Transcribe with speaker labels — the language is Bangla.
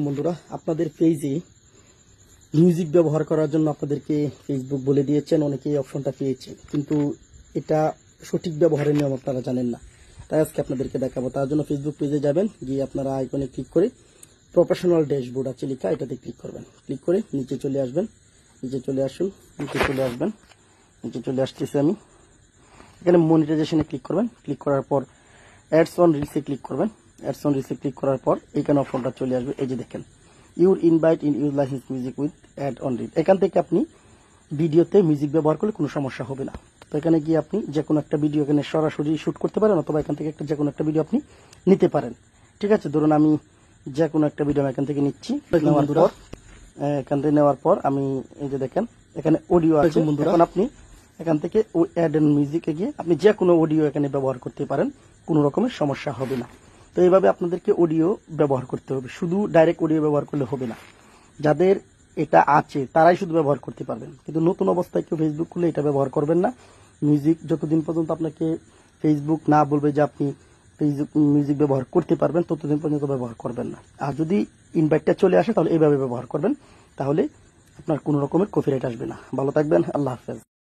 Speaker 1: বন্ধুরা, আপনাদের পেজে মিউজিক ব্যবহার করার জন্য আপনাদেরকে ফেসবুক বলে দিয়েছেন, অনেকে এই অপশনটা পেয়েছে, কিন্তু এটা সঠিক ব্যবহারের নিয়ম আপনারা জানেন না। তাই আজকে আপনাদেরকে দেখাবো। তার জন্য ফেসবুক পেজে যাবেন, গিয়ে আপনারা আইকনে ক্লিক করে প্রফেশনাল ড্যাশবোর্ড আছে লেখা, এটাতে ক্লিক করবেন। ক্লিক করে নিচে চলে আসবেন, নিচে চলে আসুন, নিচে চলে আসবেন, নিচে চলে আসতেছি আমি। এখানে মনিটাইজেশনে ক্লিক করবেন। ক্লিক করার পর অ্যাডস অন রিলসে ক্লিক করবেন। অ্যাডস অন রিলসে ক্লিক করার পর এইখানে অপশনটা চলে আসবে। এই যে দেখেন, your invite in use license music with ad on reel. এখান থেকে আপনি ভিডিওতে মিউজিক ব্যবহার করলে কোনো সমস্যা হবে না। তো এখানে গিয়ে আপনি যে কোনো একটা ভিডিও এখানে সরাসরি শুট করতে পারেন, অথবা এখান থেকে যে কোনো একটা ভিডিও আপনি নিতে পারেন। ঠিক আছে, ধরুন আমি যে কোনো একটা ভিডিও এখান থেকে নিচ্ছি। এখান থেকে নেওয়ার পর আমি এই যে দেখেন এখানে অডিও আছে। এখন আপনি এখান থেকে ওই অ্যাড এন্ড মিউজিকে গিয়ে আপনি যে কোনো অডিও এখানে ব্যবহার করতে পারেন, কোনো রকমের সমস্যা হবে না। তো এইভাবে আপনাদেরকে অডিও ব্যবহার করতে হবে, শুধু ডাইরেক্ট অডিও ব্যবহার করলে হবে না। যাদের এটা আছে তারাই শুধু ব্যবহার করতে পারবেন, কিন্তু নতুন অবস্থায় কেউ ফেসবুক খুলে এটা ব্যবহার করবেন না। মিউজিক যতদিন পর্যন্ত আপনাকে ফেসবুক না বলবে যে আপনি ফেসবুক মিউজিক ব্যবহার করতে পারবেন, ততদিন পর্যন্ত ব্যবহার করবেন না। আর যদি ইনভাইটটা চলে আসে তাহলে এইভাবে ব্যবহার করবেন, তাহলে আপনার কোনো রকমের কপিরাইট আসবে না। ভালো থাকবেন, আল্লাহ হাফেজ।